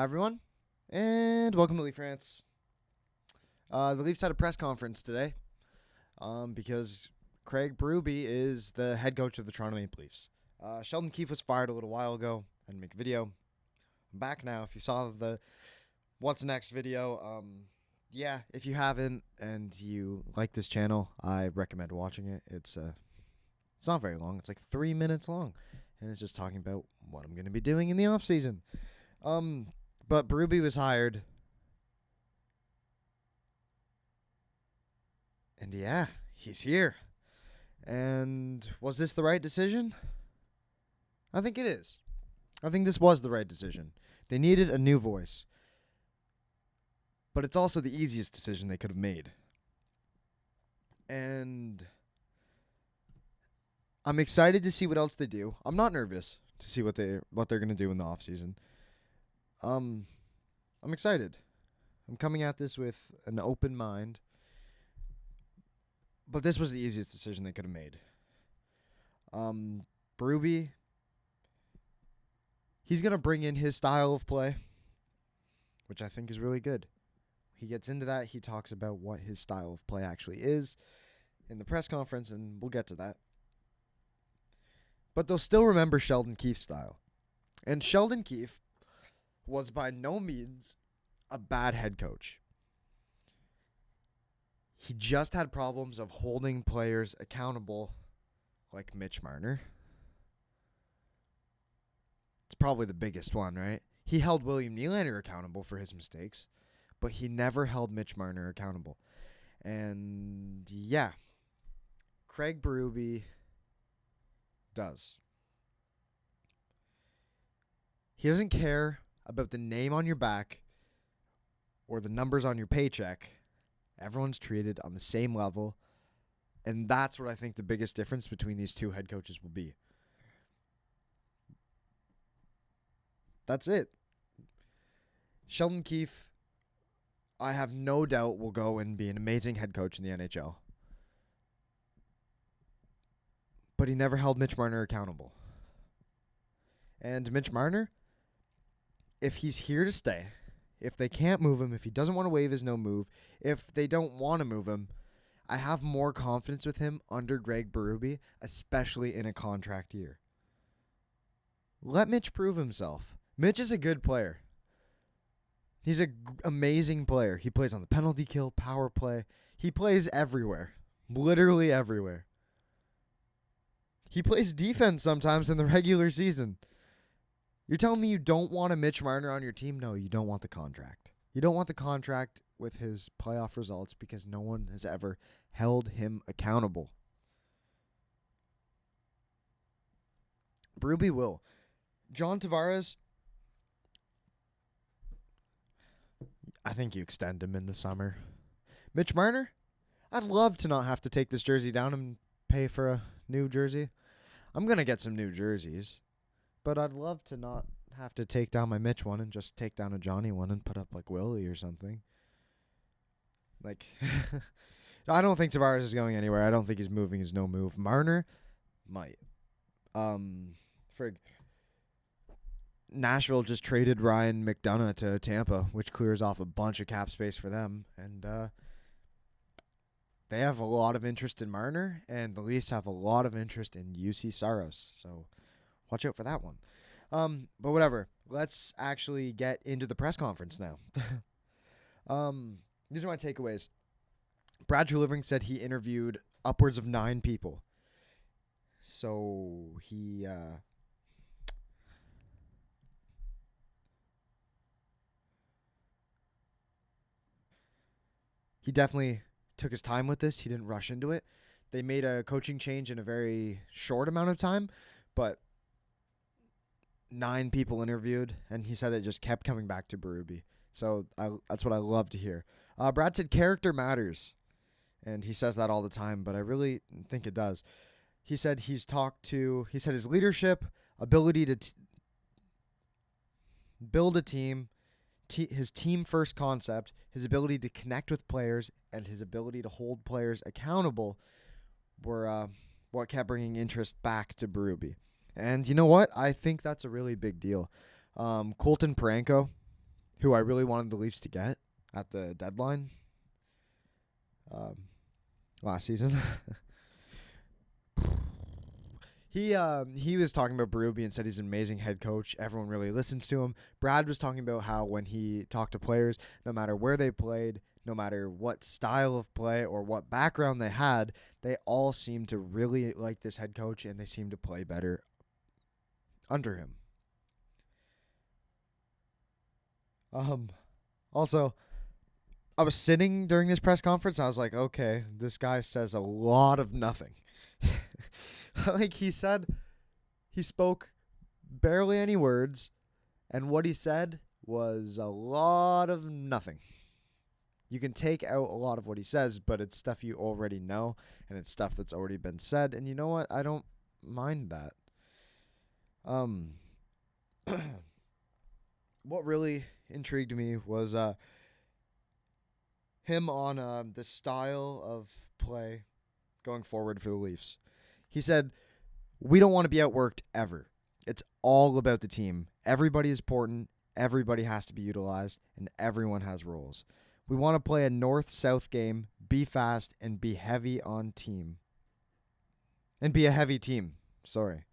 Hi, everyone, and welcome to Leaf Rants. The Leafs had a press conference today because Craig Berube is the head coach of the Toronto Maple Leafs. Sheldon Keefe was fired a little while ago. I didn't make a video. I'm back now. If you saw the What's Next video, if you haven't and you like this channel, I recommend watching it. It's not very long. It's like 3 minutes long, and it's just talking about what I'm going to be doing in the off season. But Berube was hired. And yeah, he's here. And was this the right decision? I think it is. I think this was the right decision. They needed a new voice. But it's also the easiest decision they could have made. And I'm excited to see what else they do. I'm not nervous to see what they're going to do in the offseason. I'm excited. I'm coming at this with an open mind. But this was the easiest decision they could have made. Berube, he's going to bring in his style of play, which I think is really good. He gets into that. He talks about what his style of play actually is in the press conference, and we'll get to that. But they'll still remember Sheldon Keefe's style. And Sheldon Keefe was by no means a bad head coach. He just had problems of holding players accountable, like Mitch Marner. It's probably the biggest one, right? He held William Nylander accountable for his mistakes, but he never held Mitch Marner accountable. And yeah, Craig Berube does. He doesn't care about the name on your back or the numbers on your paycheck. Everyone's treated on the same level, and that's what I think the biggest difference between these two head coaches will be. That's it. Sheldon Keefe, I have no doubt, will go and be an amazing head coach in the NHL. But he never held Mitch Marner accountable. And Mitch Marner, if he's here to stay, if they can't move him, if he doesn't want to waive his no move, if they don't want to move him, I have more confidence with him under Greg Berube, especially in a contract year. Let Mitch prove himself. Mitch is a good player. He's an amazing player. He plays on the penalty kill, power play. He plays everywhere. Literally everywhere. He plays defense sometimes in the regular season. You're telling me you don't want a Mitch Marner on your team? No, you don't want the contract. You don't want the contract with his playoff results because no one has ever held him accountable. Berube will. John Tavares, I think you extend him in the summer. Mitch Marner, I'd love to not have to take this jersey down and pay for a new jersey. I'm going to get some new jerseys. But I'd love to not have to take down my Mitch one and just take down a Johnny one and put up like Willie or something. Like, I don't think Tavares is going anywhere. I don't think he's moving his no move. Marner might. Nashville just traded Ryan McDonough to Tampa, which clears off a bunch of cap space for them. And they have a lot of interest in Marner, and the Leafs have a lot of interest in UC Saros. So watch out for that one. But whatever. Let's actually get into the press conference now. These are my takeaways. Brad Treliving said he interviewed upwards of 9 people. So he definitely took his time with this. He didn't rush into it. They made a coaching change in a very short amount of time, but 9 people interviewed, and he said it just kept coming back to Berube. So that's what I love to hear. Brad said character matters, and he says that all the time, but I really think it does. He said he said his leadership, ability to build a team, his team-first concept, his ability to connect with players, and his ability to hold players accountable were what kept bringing interest back to Berube. And you know what? I think that's a really big deal. Colton Parayko, who I really wanted the Leafs to get at the deadline last season. He was talking about Berube and said he's an amazing head coach. Everyone really listens to him. Brad was talking about how when he talked to players, no matter where they played, no matter what style of play or what background they had, they all seemed to really like this head coach and they seemed to play better under him. Also, I was sitting during this press conference. I was like, okay, this guy says a lot of nothing. Like he spoke barely any words, and what he said was a lot of nothing. You can take out a lot of what he says, but it's stuff you already know, and it's stuff that's already been said, and you know what? I don't mind that. What really intrigued me was him on the style of play going forward for the Leafs. He said, "We don't want to be outworked ever. It's all about the team. Everybody is important. Everybody has to be utilized, and everyone has roles. We want to play a north-south game, be fast, and be heavy on team. And be a heavy team. Sorry.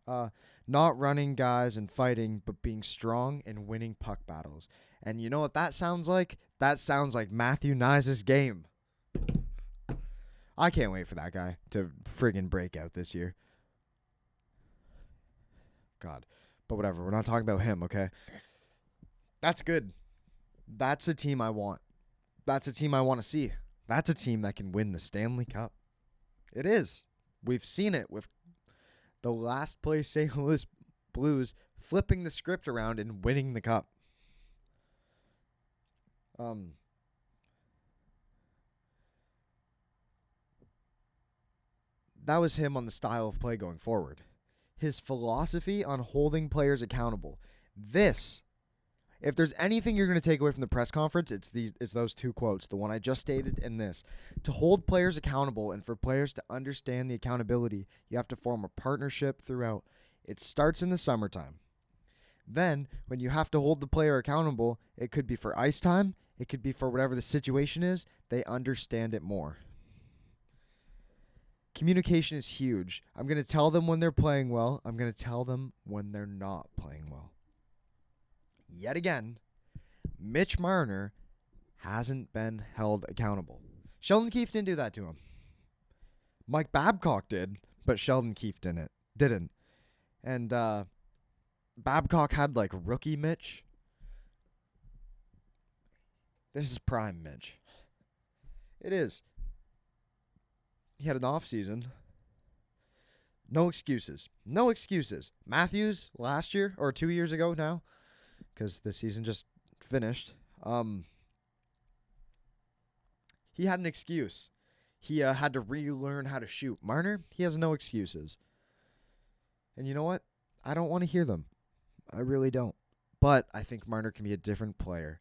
Not running guys and fighting, but being strong and winning puck battles." And you know what that sounds like? That sounds like Matthew Knies' game. I can't wait for that guy to friggin' break out this year. God. But whatever. We're not talking about him, okay? That's good. That's a team I want. That's a team I want to see. That's a team that can win the Stanley Cup. It is. We've seen it with the last place St. Louis Blues flipping the script around and winning the cup. That was him on the style of play going forward. His philosophy on holding players accountable. This, if there's anything you're going to take away from the press conference, it's those two quotes, the one I just stated and this. To hold players accountable and for players to understand the accountability, you have to form a partnership throughout. It starts in the summertime. Then, when you have to hold the player accountable, it could be for ice time, it could be for whatever the situation is, they understand it more. Communication is huge. I'm going to tell them when they're playing well. I'm going to tell them when they're not playing well. Yet again, Mitch Marner hasn't been held accountable. Sheldon Keefe didn't do that to him. Mike Babcock did, but Sheldon Keefe didn't. And Babcock had like rookie Mitch. This is prime Mitch. It is. He had an off season. No excuses. No excuses. Matthews last year, or 2 years ago now, because the season just finished. He had an excuse. He had to relearn how to shoot. Marner, he has no excuses. And you know what? I don't want to hear them. I really don't. But I think Marner can be a different player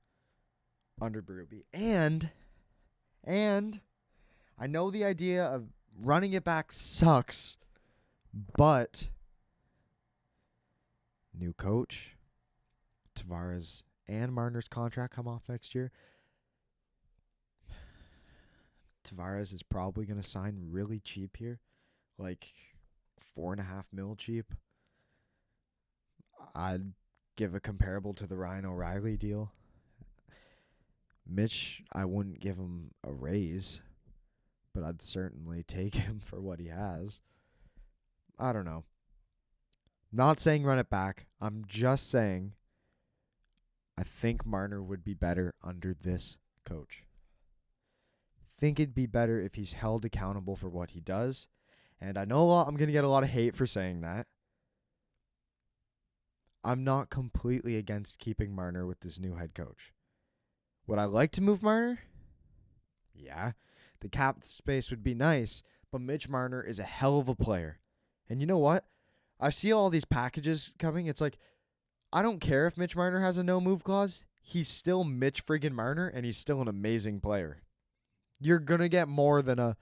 under Berube. And I know the idea of running it back sucks, but new coach, Tavares and Marner's contract come off next year. Tavares is probably going to sign really cheap here, like $4.5 million cheap. I'd give a comparable to the Ryan O'Reilly deal. Mitch, I wouldn't give him a raise, but I'd certainly take him for what he has. I don't know. Not saying run it back. I'm just saying I think Marner would be better under this coach. Think it'd be better if he's held accountable for what he does. And I know I'm going to get a lot of hate for saying that. I'm not completely against keeping Marner with this new head coach. Would I like to move Marner? Yeah. The cap space would be nice, but Mitch Marner is a hell of a player. And you know what? I see all these packages coming. It's like, I don't care if Mitch Marner has a no-move clause. He's still Mitch friggin' Marner, and he's still an amazing player. You're going to get more than a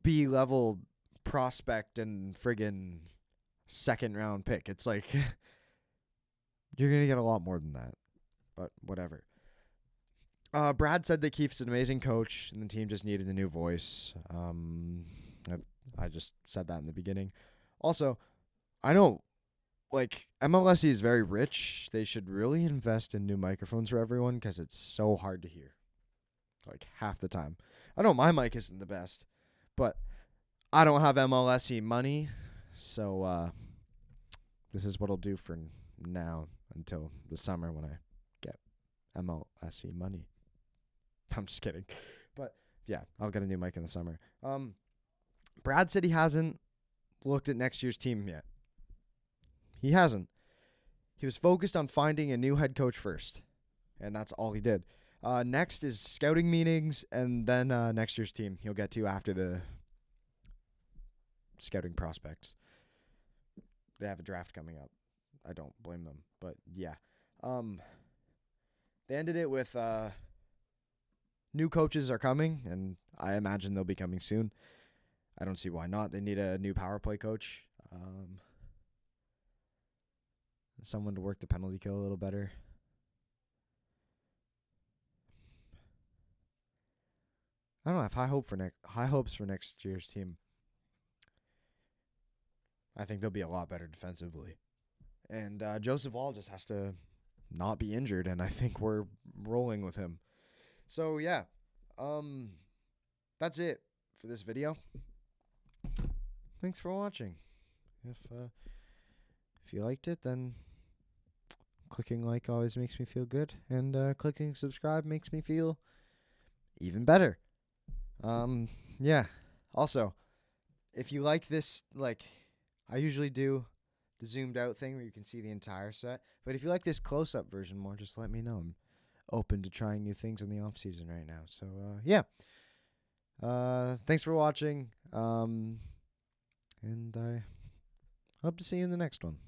B-level prospect and friggin' second-round pick. It's like, you're going to get a lot more than that. but whatever. Brad said that Keith's an amazing coach, and the team just needed a new voice. I just said that in the beginning. Also, I know, like, MLSE is very rich. They should really invest in new microphones for everyone because it's so hard to hear, like, half the time. I know my mic isn't the best, but I don't have MLSE money, so this is what I'll do for now until the summer when I get MLSE money. I'm just kidding. But, yeah, I'll get a new mic in the summer. Brad said he hasn't looked at next year's team yet. He hasn't. He was focused on finding a new head coach first, and that's all he did. Next is scouting meetings, and then next year's team he'll get to after the scouting prospects. They have a draft coming up. I don't blame them, but yeah. They ended it with new coaches are coming, and I imagine they'll be coming soon. I don't see why not. They need a new power play coach. Someone to work the penalty kill a little better. I don't know. I have high hopes for next year's team. I think they'll be a lot better defensively. And Joseph Wall just has to not be injured, and I think we're rolling with him. So, yeah. That's it for this video. Thanks for watching. If you liked it, then clicking like always makes me feel good, and clicking subscribe makes me feel even better. Yeah. Also, if you like this, like, I usually do the zoomed out thing where you can see the entire set, but if you like this close-up version more, just let me know. I'm open to trying new things in the off season right now. So, yeah. Thanks for watching. And I hope to see you in the next one.